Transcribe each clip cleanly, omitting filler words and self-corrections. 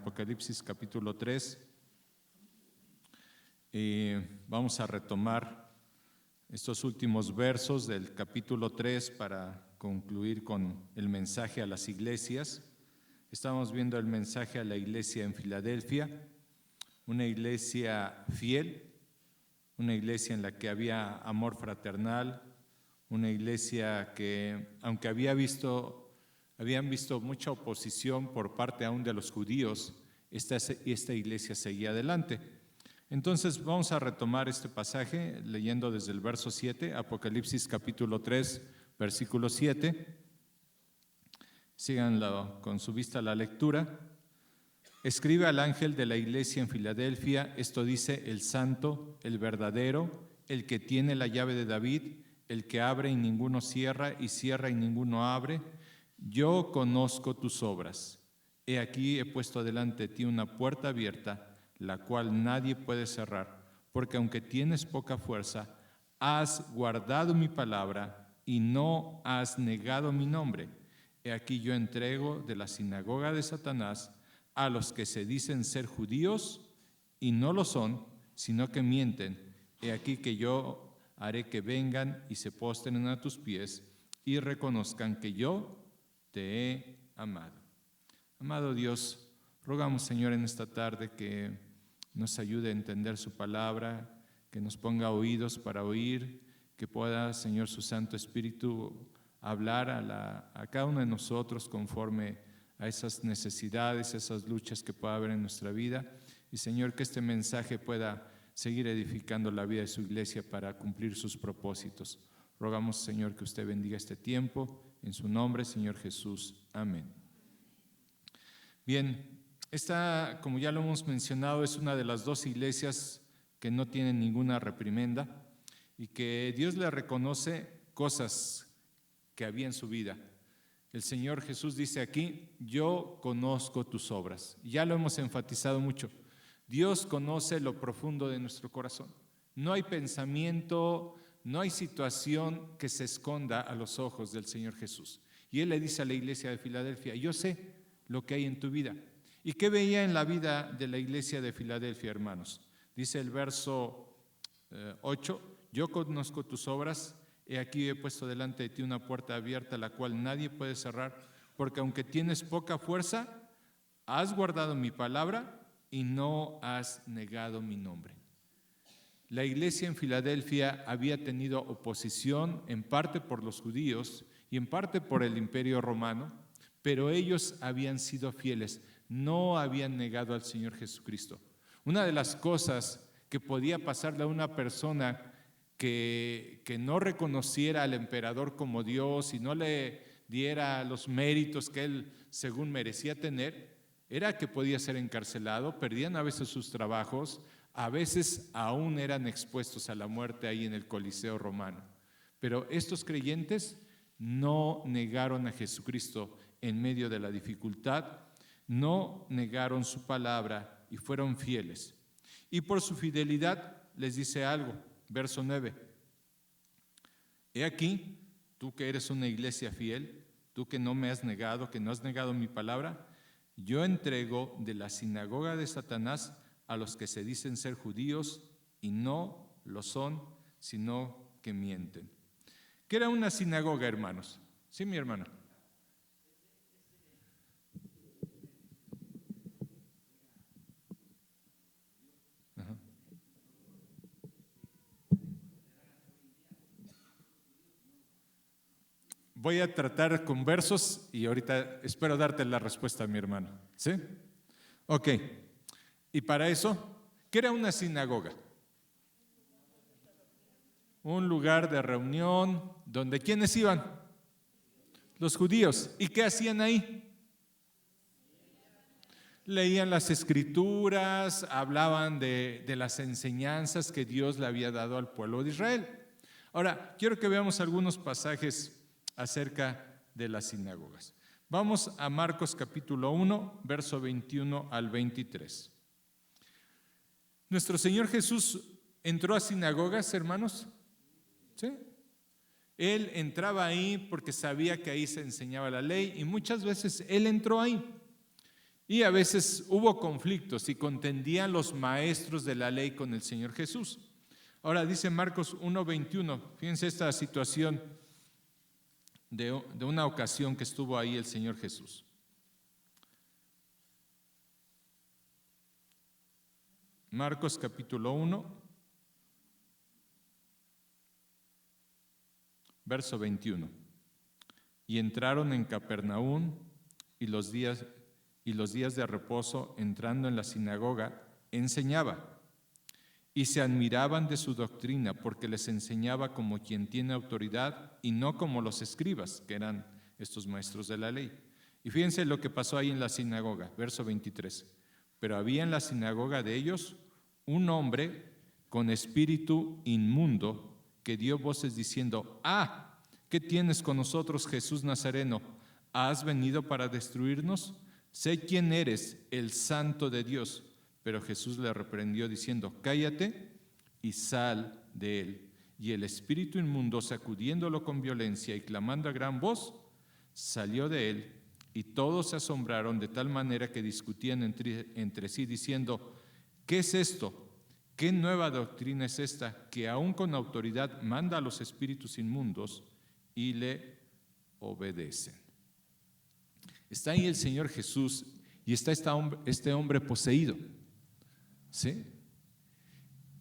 Apocalipsis capítulo 3. Vamos a retomar estos últimos versos del capítulo 3 para concluir con el mensaje a las iglesias. Estamos viendo el mensaje a la iglesia en Filadelfia, una iglesia fiel, una iglesia en la que había amor fraternal, una iglesia que, aunque habían visto mucha oposición por parte aún de los judíos, esta iglesia seguía adelante. Entonces vamos a retomar este pasaje leyendo desde el verso 7, Apocalipsis capítulo 3, versículo 7. Síganlo con su vista la lectura. Escribe al ángel de la iglesia en Filadelfia, esto dice el santo, el verdadero, el que tiene la llave de David, el que abre y ninguno cierra, y cierra y ninguno abre. Yo conozco tus obras. He aquí he puesto delante de ti una puerta abierta, la cual nadie puede cerrar, porque aunque tienes poca fuerza, has guardado mi palabra y no has negado mi nombre. He aquí yo entrego de la sinagoga de Satanás a los que se dicen ser judíos y no lo son, sino que mienten. He aquí que yo haré que vengan y se postren a tus pies y reconozcan que yo te he amado. Amado Dios, rogamos, Señor, en esta tarde que nos ayude a entender su palabra, que nos ponga oídos para oír, que pueda, Señor, su Santo Espíritu hablar a cada uno de nosotros conforme a esas necesidades, esas luchas que pueda haber en nuestra vida. Y, Señor, que este mensaje pueda seguir edificando la vida de su iglesia para cumplir sus propósitos. Rogamos, Señor, que usted bendiga este tiempo. En su nombre, Señor Jesús. Amén. Bien, esta, como ya lo hemos mencionado, es una de las dos iglesias que no tienen ninguna reprimenda y que Dios le reconoce cosas que había en su vida. El Señor Jesús dice aquí, yo conozco tus obras. Ya lo hemos enfatizado mucho. Dios conoce lo profundo de nuestro corazón. No hay pensamiento, no hay situación que se esconda a los ojos del Señor Jesús. Y Él le dice a la iglesia de Filadelfia, yo sé lo que hay en tu vida. ¿Y qué veía en la vida de la iglesia de Filadelfia, hermanos? Dice el verso 8, yo conozco tus obras, he aquí he puesto delante de ti una puerta abierta, la cual nadie puede cerrar, porque aunque tienes poca fuerza, has guardado mi palabra y no has negado mi nombre. La iglesia en Filadelfia había tenido oposición en parte por los judíos y en parte por el imperio romano, pero ellos habían sido fieles, no habían negado al Señor Jesucristo. Una de las cosas que podía pasarle a una persona que no reconociera al emperador como Dios y no le diera los méritos que él según merecía tener, era que podía ser encarcelado, perdían a veces sus trabajos, a veces aún eran expuestos a la muerte ahí en el Coliseo romano. Pero estos creyentes no negaron a Jesucristo en medio de la dificultad, no negaron su palabra y fueron fieles. Y por su fidelidad les dice algo, verso 9. He aquí, tú que eres una iglesia fiel, tú que no me has negado, que no has negado mi palabra, yo entrego de la sinagoga de Satanás a los que se dicen ser judíos y no lo son, sino que mienten. ¿Qué era una sinagoga, hermanos? Sí, mi hermano. Voy a tratar con versos y ahorita espero darte la respuesta, mi hermano. ¿Sí? Ok. Y para eso, ¿qué era una sinagoga? Un lugar de reunión donde ¿quiénes iban? Los judíos. ¿Y qué hacían ahí? Leían las escrituras, hablaban de las enseñanzas que Dios le había dado al pueblo de Israel. Ahora, quiero que veamos algunos pasajes acerca de las sinagogas. Vamos a Marcos capítulo 1, verso 21 al 23. ¿Nuestro Señor Jesús entró a sinagogas, hermanos? ¿Sí? Él entraba ahí porque sabía que ahí se enseñaba la ley y muchas veces Él entró ahí. Y a veces hubo conflictos y contendían los maestros de la ley con el Señor Jesús. Ahora dice Marcos 1:21, fíjense esta situación de una ocasión que estuvo ahí el Señor Jesús. Marcos capítulo 1, verso 21. Y entraron en Capernaum y los días de reposo, entrando en la sinagoga, enseñaba. Y se admiraban de su doctrina, porque les enseñaba como quien tiene autoridad y no como los escribas, que eran estos maestros de la ley. Y fíjense lo que pasó ahí en la sinagoga, verso 23. Pero había en la sinagoga de ellos un hombre con espíritu inmundo que dio voces diciendo: ¿qué tienes con nosotros, Jesús Nazareno? ¿Has venido para destruirnos? Sé quién eres, el Santo de Dios. Pero Jesús le reprendió diciendo: cállate y sal de él. Y el espíritu inmundo, sacudiéndolo con violencia y clamando a gran voz, salió de él. Y todos se asombraron de tal manera que discutían entre sí diciendo: ¿qué es esto? ¿Qué nueva doctrina es esta que aún con autoridad manda a los espíritus inmundos y le obedecen? Está ahí el Señor Jesús y está este hombre poseído. ¿Sí?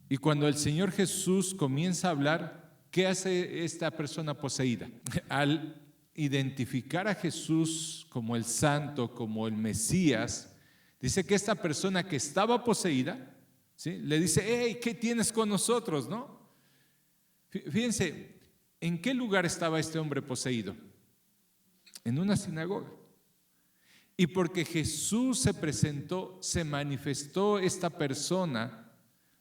Y cuando el Señor Jesús comienza a hablar, ¿qué hace esta persona poseída? Al identificar a Jesús como el Santo, como el Mesías, dice que esta persona que estaba poseída, ¿sí?, le dice: hey, ¿qué tienes con nosotros? ¿No? Fíjense, ¿en qué lugar estaba este hombre poseído? En una sinagoga. Y porque Jesús se presentó, se manifestó esta persona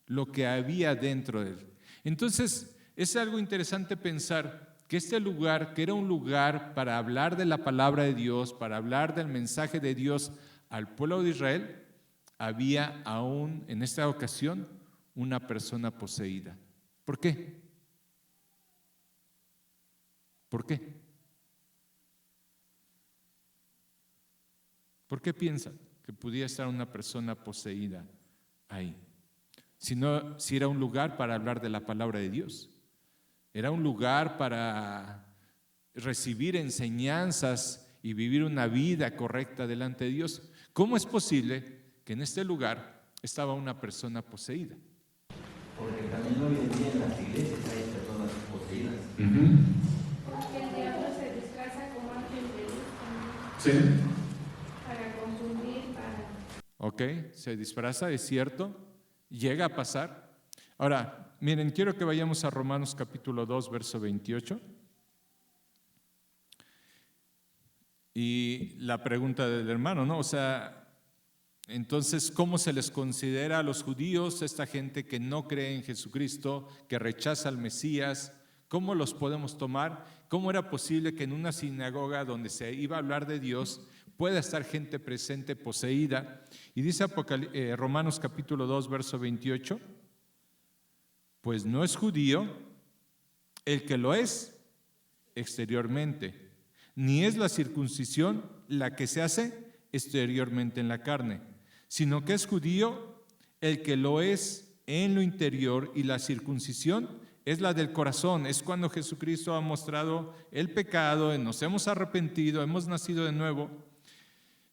lo que había dentro de él. Entonces, es algo interesante pensar que este lugar, que era un lugar para hablar de la palabra de Dios, para hablar del mensaje de Dios al pueblo de Israel, había aún en esta ocasión una persona poseída. ¿Por qué? ¿Por qué? ¿Por qué piensan que pudiera estar una persona poseída ahí? Si era un lugar para hablar de la palabra de Dios, era un lugar para recibir enseñanzas y vivir una vida correcta delante de Dios. ¿Cómo es posible que en este lugar estaba una persona poseída? Porque también hoy en día en las iglesias hay personas poseídas. Porque el diablo se disfraza como ángel de luz también. Sí. Para confundir, Ok, se disfraza, es cierto, llega a pasar. Ahora, miren, quiero que vayamos a Romanos capítulo 2, verso 28. Y la pregunta del hermano, ¿no? O sea, entonces, ¿cómo se les considera a los judíos, esta gente que no cree en Jesucristo, que rechaza al Mesías? ¿Cómo los podemos tomar? ¿Cómo era posible que en una sinagoga donde se iba a hablar de Dios pueda estar gente presente poseída? Y dice Romanos capítulo 2, verso 28, pues no es judío el que lo es exteriormente, ni es la circuncisión la que se hace exteriormente en la carne, sino que es judío el que lo es en lo interior, y la circuncisión es la del corazón. Es cuando Jesucristo ha mostrado el pecado, nos hemos arrepentido, hemos nacido de nuevo,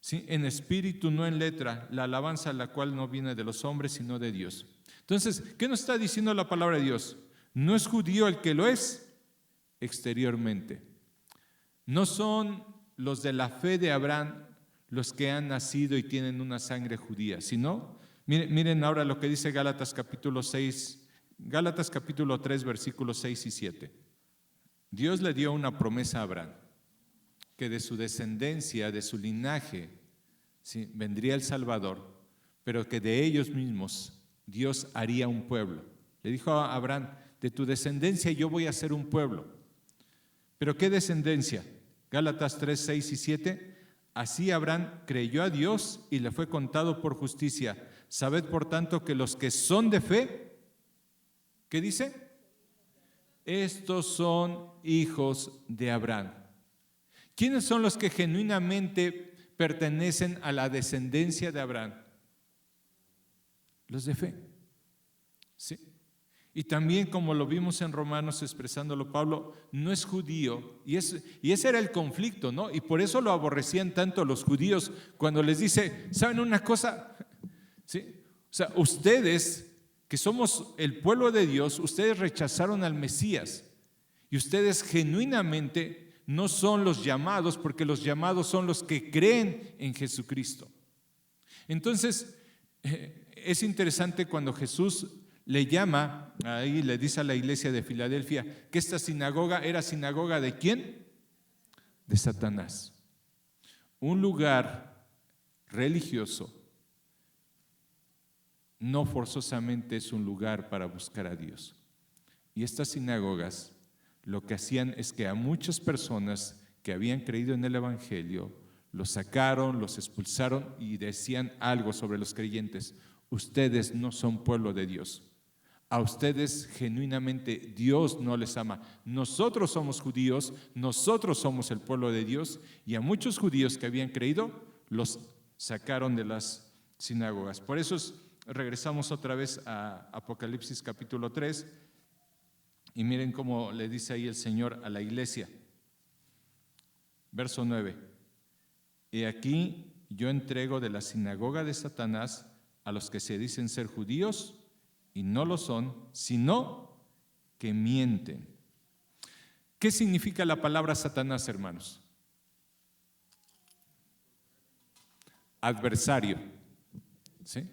¿sí?, en espíritu, no en letra, la alabanza la cual no viene de los hombres, sino de Dios. Entonces, ¿qué nos está diciendo la palabra de Dios? No es judío el que lo es exteriormente. No son los de la fe de Abraham los que han nacido y tienen una sangre judía, sino, miren ahora lo que dice Gálatas capítulo 3, versículos 6 y 7. Dios le dio una promesa a Abraham, que de su descendencia, de su linaje, ¿sí?, vendría el Salvador, pero que de ellos mismos Dios haría un pueblo. Le dijo a Abraham: de tu descendencia yo voy a hacer un pueblo. ¿Pero qué descendencia? Gálatas 3, 6 y 7. Así Abraham creyó a Dios y le fue contado por justicia. Sabed por tanto que los que son de fe, ¿qué dice? Estos son hijos de Abraham. ¿Quiénes son los que genuinamente pertenecen a la descendencia de Abraham? Los de fe. ¿Sí? Y también, como lo vimos en Romanos expresándolo Pablo, no es judío, y ese era el conflicto, ¿no? Y por eso lo aborrecían tanto los judíos cuando les dice, ¿saben una cosa? ¿Sí? O sea, ustedes, que somos el pueblo de Dios, ustedes rechazaron al Mesías, y ustedes genuinamente no son los llamados, porque los llamados son los que creen en Jesucristo. Entonces, es interesante cuando Jesús le llama, ahí le dice a la iglesia de Filadelfia, que esta sinagoga era sinagoga ¿de quién? De Satanás. Un lugar religioso no forzosamente es un lugar para buscar a Dios. Y estas sinagogas lo que hacían es que a muchas personas que habían creído en el Evangelio, los sacaron, los expulsaron y decían algo sobre los creyentes. Ustedes no son pueblo de Dios. A ustedes genuinamente Dios no les ama. Nosotros somos judíos, nosotros somos el pueblo de Dios, y a muchos judíos que habían creído los sacaron de las sinagogas. Por eso regresamos otra vez a Apocalipsis capítulo 3 y miren cómo le dice ahí el Señor a la iglesia. Verso 9. He aquí yo entrego de la sinagoga de Satanás a los que se dicen ser judíos y no lo son, sino que mienten. ¿Qué significa la palabra Satanás, hermanos? Adversario. ¿Sí?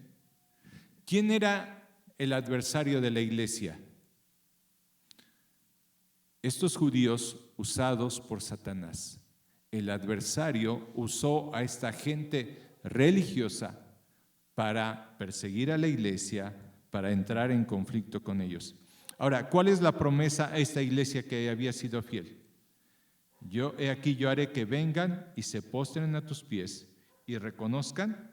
¿Quién era el adversario de la iglesia? Estos judíos usados por Satanás. El adversario usó a esta gente religiosa para perseguir a la iglesia, para entrar en conflicto con ellos. Ahora, ¿cuál es la promesa a esta iglesia que había sido fiel? Yo haré que vengan y se postren a tus pies y reconozcan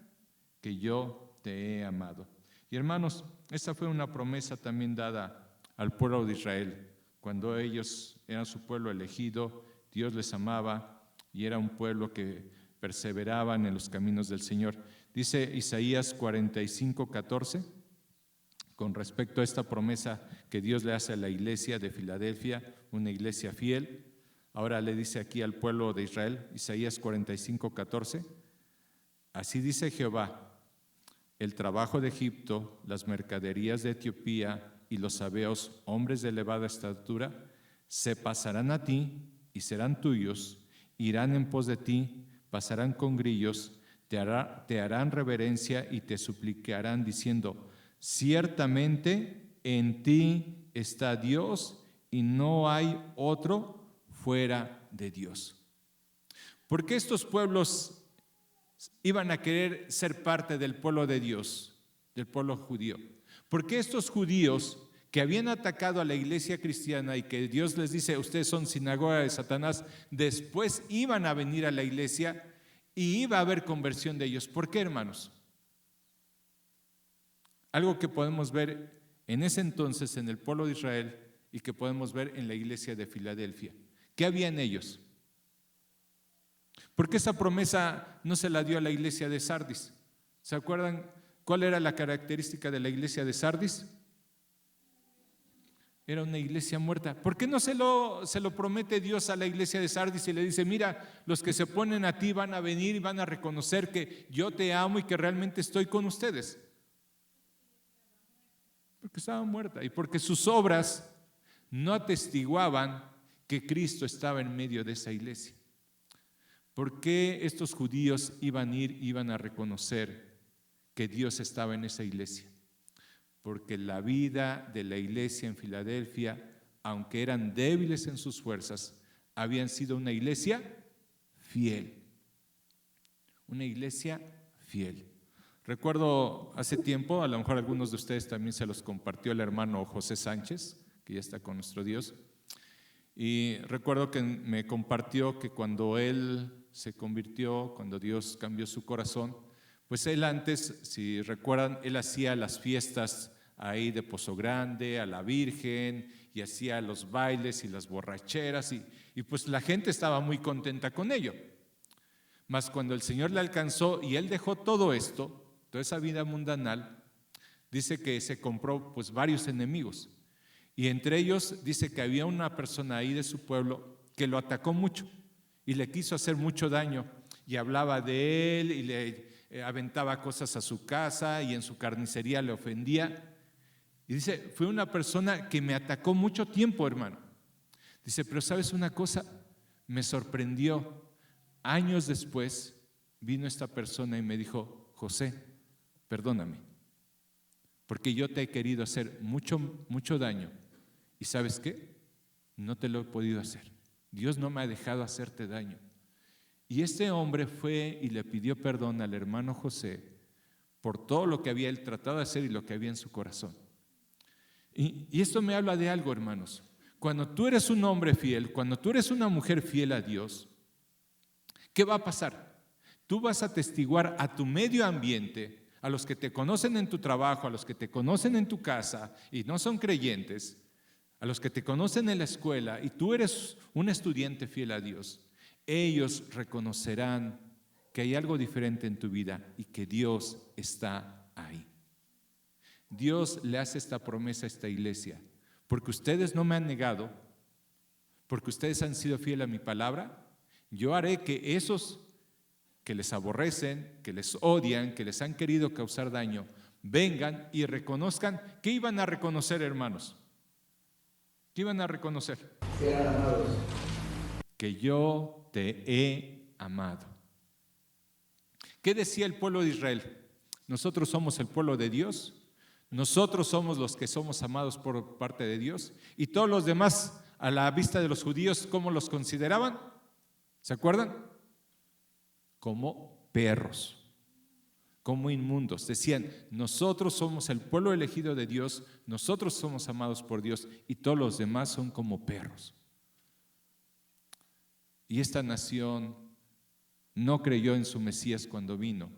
que yo te he amado. Y hermanos, esta fue una promesa también dada al pueblo de Israel. Cuando ellos eran su pueblo elegido, Dios les amaba y era un pueblo que perseveraban en los caminos del Señor. Dice Isaías 45:14, con respecto a esta promesa que Dios le hace a la iglesia de Filadelfia, una iglesia fiel. Ahora le dice aquí al pueblo de Israel, Isaías 45:14, así dice Jehová, el trabajo de Egipto, las mercaderías de Etiopía y los sabeos, hombres de elevada estatura, se pasarán a ti y serán tuyos, irán en pos de ti, pasarán con grillos, te harán reverencia y te suplicarán diciendo, ciertamente en ti está Dios y no hay otro fuera de Dios. ¿Por qué estos pueblos iban a querer ser parte del pueblo de Dios, del pueblo judío? ¿Por qué estos judíos que habían atacado a la iglesia cristiana y que Dios les dice, ustedes son sinagoga de Satanás, después iban a venir a la iglesia y iba a haber conversión de ellos? ¿Por qué, hermanos? Algo que podemos ver en ese entonces en el pueblo de Israel y que podemos ver en la iglesia de Filadelfia. ¿Qué había en ellos? ¿Por qué esa promesa no se la dio a la iglesia de Sardis? ¿Se acuerdan cuál era la característica de la iglesia de Sardis? Era una iglesia muerta. ¿Por qué no se lo promete Dios a la iglesia de Sardis y le dice, mira, los que se oponen a ti van a venir y van a reconocer que yo te amo y que realmente estoy con ustedes? Porque estaba muerta y porque sus obras no atestiguaban que Cristo estaba en medio de esa iglesia. ¿Por qué estos judíos iban a reconocer que Dios estaba en esa iglesia? Porque la vida de la iglesia en Filadelfia, aunque eran débiles en sus fuerzas, habían sido una iglesia fiel. Una iglesia fiel. Recuerdo hace tiempo, a lo mejor algunos de ustedes también se los compartió el hermano José Sánchez, que ya está con nuestro Dios. Y recuerdo que me compartió que cuando él se convirtió, cuando Dios cambió su corazón, pues él antes, si recuerdan, él hacía las fiestas ahí de Pozo Grande, a la Virgen, y hacía los bailes y las borracheras, y pues la gente estaba muy contenta con ello. Mas cuando el Señor le alcanzó y él dejó todo esto, toda esa vida mundanal, dice que se compró pues varios enemigos. Y entre ellos dice que había una persona ahí de su pueblo que lo atacó mucho y le quiso hacer mucho daño. Y hablaba de él y le aventaba cosas a su casa y en su carnicería le ofendía. Y dice, fue una persona que me atacó mucho tiempo, hermano. Dice, pero ¿sabes una cosa? Me sorprendió. Años después vino esta persona y me dijo, José, perdóname, porque yo te he querido hacer mucho daño. ¿Y sabes qué? No te lo he podido hacer. Dios no me ha dejado hacerte daño. Y este hombre fue y le pidió perdón al hermano José por todo lo que había él tratado de hacer y lo que había en su corazón. Y esto me habla de algo, hermanos. Cuando tú eres un hombre fiel, cuando tú eres una mujer fiel a Dios, ¿qué va a pasar? Tú vas a atestiguar a tu medio ambiente, a los que te conocen en tu trabajo, a los que te conocen en tu casa y no son creyentes, a los que te conocen en la escuela y tú eres un estudiante fiel a Dios. Ellos reconocerán que hay algo diferente en tu vida y que Dios está ahí. Dios le hace esta promesa a esta iglesia, porque ustedes no me han negado, porque ustedes han sido fieles a mi palabra, yo haré que esos que les aborrecen, que les odian, que les han querido causar daño, vengan y reconozcan. ¿Qué iban a reconocer, hermanos? ¿Qué iban a reconocer? Sean amados. Que yo te he amado. ¿Qué decía el pueblo de Israel? Nosotros somos el pueblo de Dios, nosotros somos los que somos amados por parte de Dios, y todos los demás, a la vista de los judíos, ¿cómo los consideraban? ¿Se acuerdan? Como perros, como inmundos. Decían, nosotros somos el pueblo elegido de Dios, nosotros somos amados por Dios, y todos los demás son como perros. Y esta nación no creyó en su Mesías cuando vino.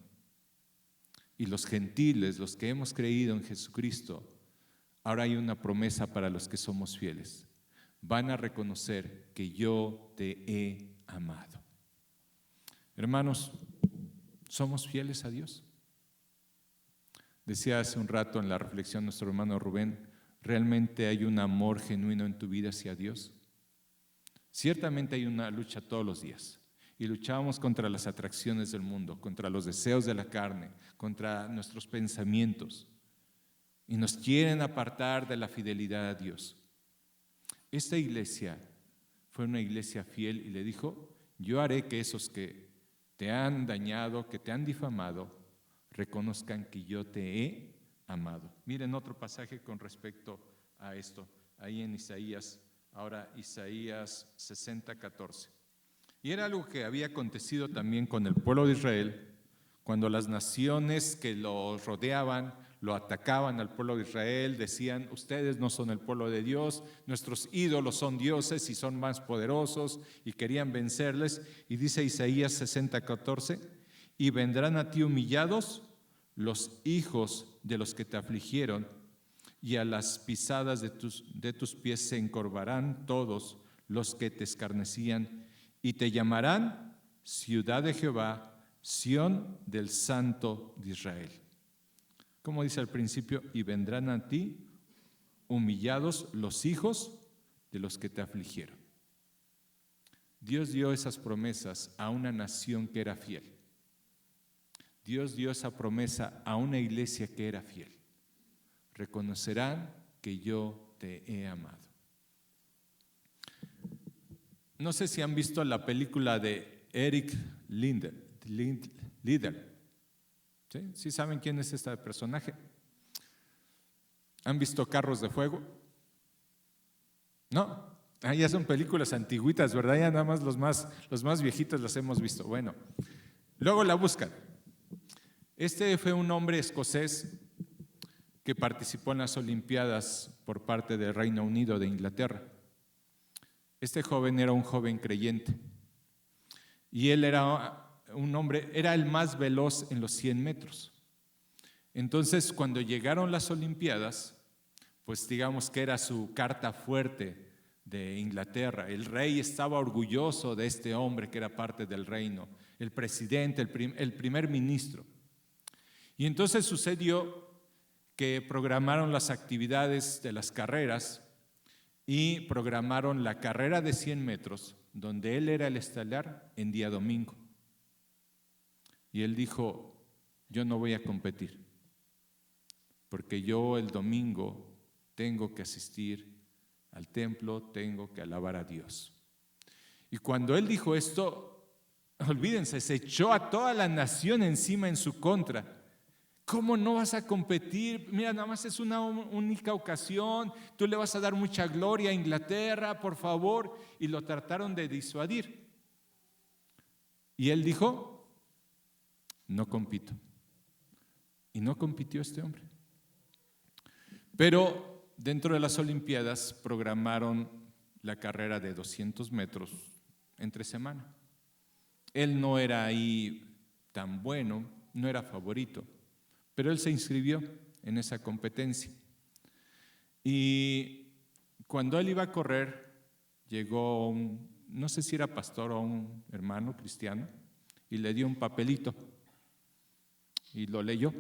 Y los gentiles, los que hemos creído en Jesucristo, ahora hay una promesa para los que somos fieles. Van a reconocer que yo te he amado. Hermanos, ¿somos fieles a Dios? Decía hace un rato en la reflexión nuestro hermano Rubén, ¿realmente hay un amor genuino en tu vida hacia Dios? Ciertamente hay una lucha todos los días y luchamos contra las atracciones del mundo, contra los deseos de la carne, contra nuestros pensamientos y nos quieren apartar de la fidelidad a Dios. Esta iglesia fue una iglesia fiel y le dijo, yo haré que esos que te han dañado, que te han difamado, reconozcan que yo te he amado. Miren otro pasaje con respecto a esto, ahí en Isaías. Ahora Isaías 60:14. Y era algo que había acontecido también con el pueblo de Israel, cuando las naciones que los rodeaban lo atacaban al pueblo de Israel, decían, ustedes no son el pueblo de Dios, nuestros ídolos son dioses y son más poderosos, y querían vencerles. Y dice Isaías 60:14, y vendrán a ti humillados los hijos de los que te afligieron, y a las pisadas de tus pies se encorvarán todos los que te escarnecían, y te llamarán ciudad de Jehová, Sión del Santo de Israel. Como dice al principio, y vendrán a ti humillados los hijos de los que te afligieron. Dios dio esas promesas a una nación que era fiel. Dios dio esa promesa a una iglesia que era fiel. Reconocerán que yo te he amado. No sé si han visto la película de Eric Liddell. ¿Sí saben quién es este personaje? ¿Han visto Carros de Fuego? No, ya son películas antiguitas, ¿verdad? Ya nada más los más viejitos las hemos visto. Bueno, luego la buscan. Este fue un hombre escocés que participó en las Olimpiadas por parte del Reino Unido de Inglaterra. Este joven era un joven creyente y él era un hombre, era el más veloz en los 100 metros. Entonces, cuando llegaron las Olimpiadas, pues digamos que era su carta fuerte de Inglaterra. El rey estaba orgulloso de este hombre que era parte del reino. el presidente, el primer ministro. Y entonces sucedió que programaron las actividades de las carreras y programaron la carrera de 100 metros, donde él era el estelar, en día domingo. Y él dijo, yo no voy a competir, porque yo el domingo tengo que asistir al templo, tengo que alabar a Dios. Y cuando él dijo esto, olvídense, se echó a toda la nación encima en su contra. ¿Cómo no vas a competir? Mira, nada más es una única ocasión, tú le vas a dar mucha gloria a Inglaterra, por favor. Y lo trataron de disuadir. Y él dijo, no compito. Y no compitió este hombre. Pero dentro de las Olimpiadas programaron la carrera de 200 metros entre semana. Él no era ahí tan bueno, no era favorito, pero él se inscribió en esa competencia. Y cuando él iba a correr, llegó no sé si era pastor o un hermano cristiano, y le dio un papelito y lo leyó.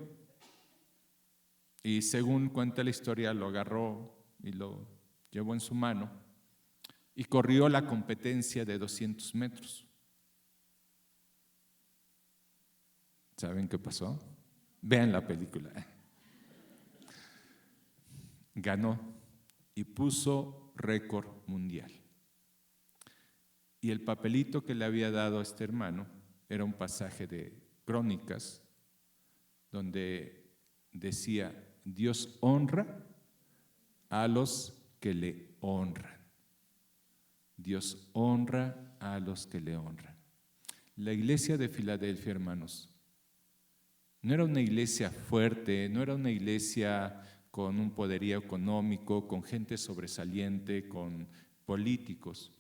Y según cuenta la historia, lo agarró y lo llevó en su mano y corrió la competencia de 200 metros. ¿Saben qué pasó? Vean la película. Ganó y puso récord mundial. Y el papelito que le había dado a este hermano era un pasaje de Crónicas donde decía, Dios honra a los que le honran. Dios honra a los que le honran. La iglesia de Filadelfia, hermanos, no era una iglesia fuerte, no era una iglesia con un poderío económico, con gente sobresaliente, con políticos.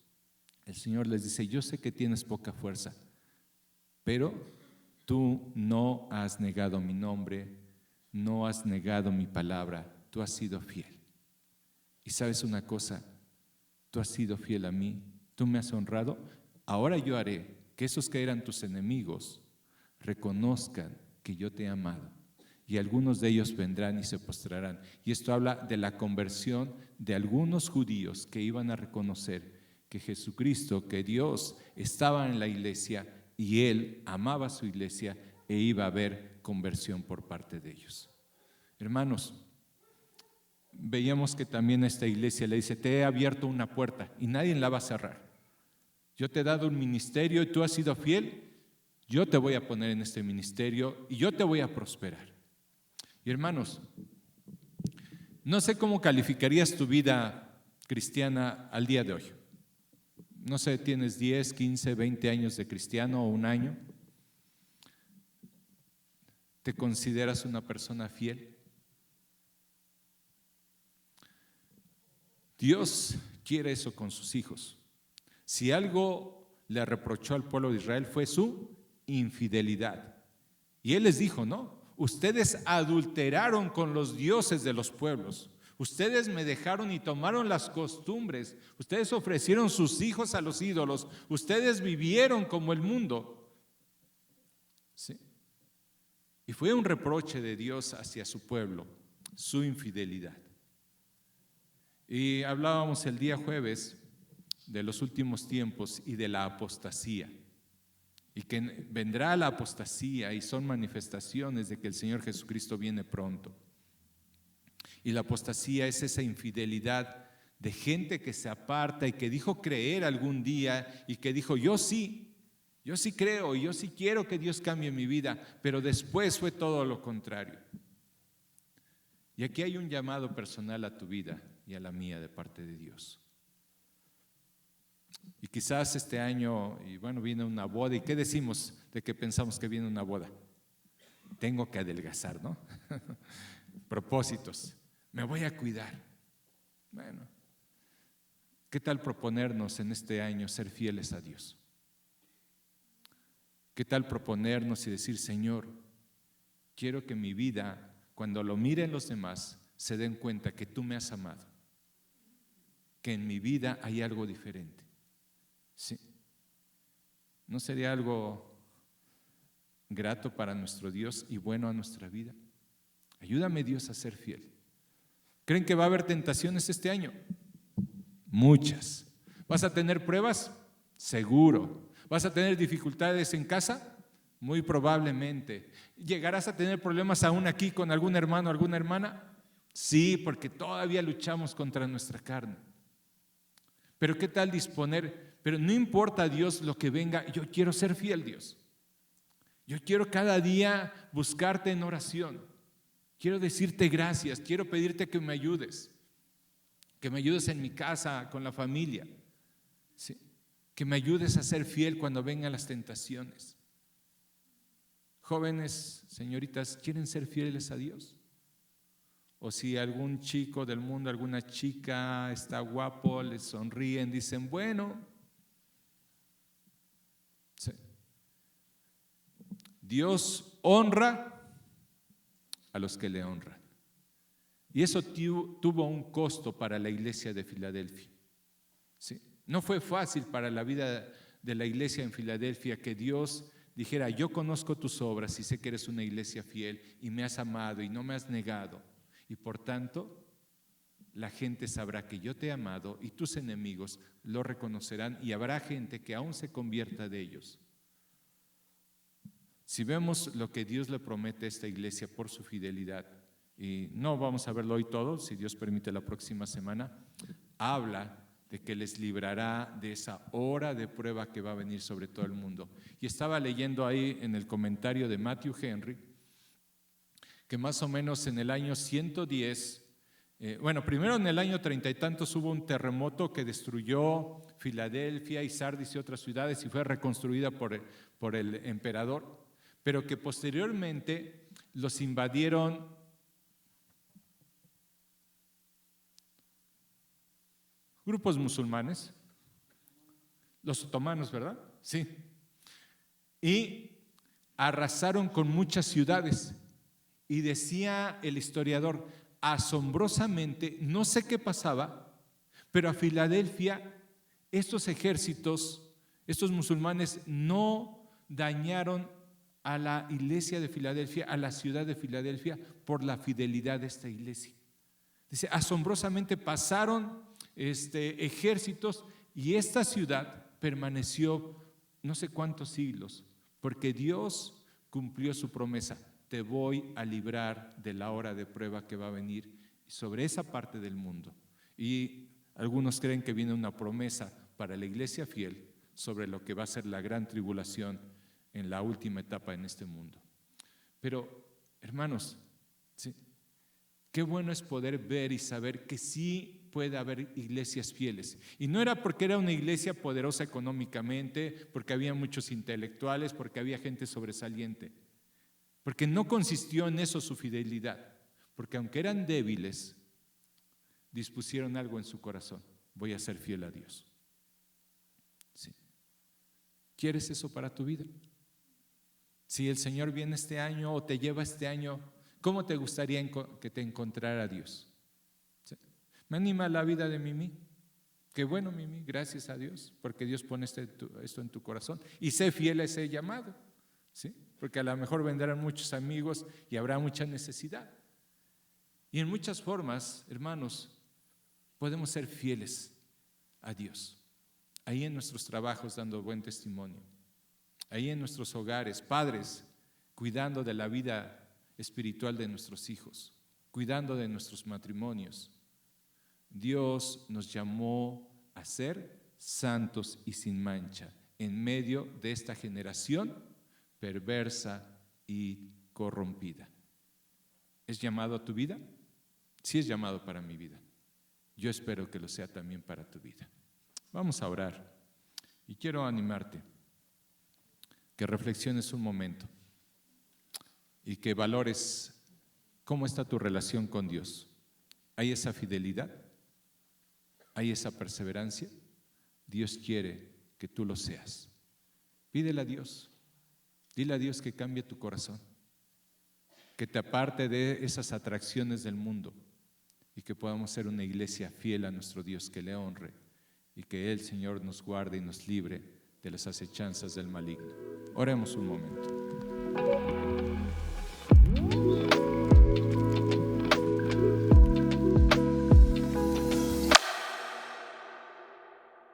El Señor les dice, yo sé que tienes poca fuerza, pero tú no has negado mi nombre, no has negado mi palabra, tú has sido fiel. Y sabes una cosa, tú has sido fiel a mí, tú me has honrado, ahora yo haré que esos que eran tus enemigos reconozcan que yo te he amado, y algunos de ellos vendrán y se postrarán. Y esto habla de la conversión de algunos judíos que iban a reconocer que Jesucristo, que Dios estaba en la iglesia y Él amaba a su iglesia e iba a haber conversión por parte de ellos. Hermanos, veíamos que también esta iglesia le dice, te he abierto una puerta y nadie la va a cerrar. Yo te he dado un ministerio y tú has sido fiel, yo te voy a poner en este ministerio y yo te voy a prosperar. Y hermanos, no sé cómo calificarías tu vida cristiana al día de hoy. No sé, tienes 10, 15, 20 años de cristiano o un año. ¿Te consideras una persona fiel? Dios quiere eso con sus hijos. Si algo le reprochó al pueblo de Israel fue su infidelidad. Y Él les dijo, no, ustedes adulteraron con los dioses de los pueblos. Ustedes me dejaron y tomaron las costumbres. Ustedes ofrecieron sus hijos a los ídolos. Ustedes vivieron como el mundo. ¿Sí? Y fue un reproche de Dios hacia su pueblo, su infidelidad. Y hablábamos el día jueves de los últimos tiempos y de la apostasía. Y que vendrá la apostasía y son manifestaciones de que el Señor Jesucristo viene pronto. Y la apostasía es esa infidelidad de gente que se aparta y que dijo creer algún día y que dijo yo sí creo, yo sí quiero que Dios cambie mi vida, pero después fue todo lo contrario. Y aquí hay un llamado personal a tu vida y a la mía de parte de Dios. Y quizás este año, y bueno, viene una boda, ¿y qué decimos de que pensamos que viene una boda? Tengo que adelgazar, ¿no? Propósitos, me voy a cuidar. Bueno, ¿qué tal proponernos en este año ser fieles a Dios? ¿Qué tal proponernos y decir, Señor, quiero que mi vida, cuando lo miren los demás, se den cuenta que tú me has amado, que en mi vida hay algo diferente? Sí. ¿No sería algo grato para nuestro Dios y bueno a nuestra vida. Ayúdame, Dios, a ser fiel. ¿Creen que va a haber tentaciones este año? Muchas. ¿Vas a tener pruebas? Seguro. ¿Vas a tener dificultades en casa? Muy probablemente. ¿Llegarás a tener problemas aún aquí con algún hermano o alguna hermana? Sí, porque todavía luchamos contra nuestra carne. Pero ¿qué tal disponer? Pero no importa, Dios, lo que venga, yo quiero ser fiel, Dios. Yo quiero cada día buscarte en oración. Quiero decirte gracias, quiero pedirte que me ayudes en mi casa, con la familia. ¿Sí? Que me ayudes a ser fiel cuando vengan las tentaciones. Jóvenes, señoritas, ¿quieren ser fieles a Dios? O si algún chico del mundo, alguna chica está guapo, les sonríen, dicen, bueno. Sí. Dios honra a los que le honran. Y eso tuvo un costo para la iglesia de Filadelfia. ¿Sí? No fue fácil para la vida de la iglesia en Filadelfia que Dios dijera, yo conozco tus obras y sé que eres una iglesia fiel y me has amado y no me has negado. Y por tanto, la gente sabrá que yo te he amado y tus enemigos lo reconocerán y habrá gente que aún se convierta de ellos. Si vemos lo que Dios le promete a esta iglesia por su fidelidad, y no vamos a verlo hoy todo, si Dios permite la próxima semana, habla de que les librará de esa hora de prueba que va a venir sobre todo el mundo. Y estaba leyendo ahí en el comentario de Matthew Henry, que más o menos en el año 110, primero en el año 30 y tantos hubo un terremoto que destruyó Filadelfia y Sardis y otras ciudades y fue reconstruida por el emperador, pero que posteriormente los invadieron grupos musulmanes, los otomanos, ¿verdad? Sí. Y arrasaron con muchas ciudades. Y decía el historiador, asombrosamente, no sé qué pasaba, pero a Filadelfia estos ejércitos, estos musulmanes no dañaron a la iglesia de Filadelfia, a la ciudad de Filadelfia, por la fidelidad de esta iglesia. Dice, asombrosamente pasaron ejércitos y esta ciudad permaneció no sé cuántos siglos, porque Dios cumplió su promesa. Te voy a librar de la hora de prueba que va a venir sobre esa parte del mundo. Y algunos creen que viene una promesa para la iglesia fiel sobre lo que va a ser la gran tribulación en la última etapa en este mundo. Pero, hermanos, ¿sí? Qué bueno es poder ver y saber que sí puede haber iglesias fieles. Y no era porque era una iglesia poderosa económicamente, porque había muchos intelectuales, porque había gente sobresaliente. Porque no consistió en eso su fidelidad. Porque aunque eran débiles, dispusieron algo en su corazón. Voy a ser fiel a Dios. Sí. ¿Quieres eso para tu vida? Si el Señor viene este año o te lleva este año, ¿cómo te gustaría que te encontrara Dios? ¿Sí? Me anima la vida de Mimi. Qué bueno, Mimi, gracias a Dios, porque Dios pone esto en tu corazón. Y sé fiel a ese llamado, ¿sí? Porque a lo mejor vendrán muchos amigos y habrá mucha necesidad. Y en muchas formas, hermanos, podemos ser fieles a Dios. Ahí en nuestros trabajos dando buen testimonio. Ahí en nuestros hogares, padres, cuidando de la vida espiritual de nuestros hijos, cuidando de nuestros matrimonios. Dios nos llamó a ser santos y sin mancha en medio de esta generación perversa y corrompida. ¿Es llamado a tu vida? Sí, es llamado para mi vida. Yo espero que lo sea también para tu vida. Vamos a orar y quiero animarte que reflexiones un momento y que valores cómo está tu relación con Dios. ¿Hay esa fidelidad? ¿Hay esa perseverancia? Dios quiere que tú lo seas. Pídele a Dios. Dile a Dios que cambie tu corazón, que te aparte de esas atracciones del mundo y que podamos ser una iglesia fiel a nuestro Dios, que le honre y que el Señor nos guarde y nos libre de las acechanzas del maligno. Oremos un momento.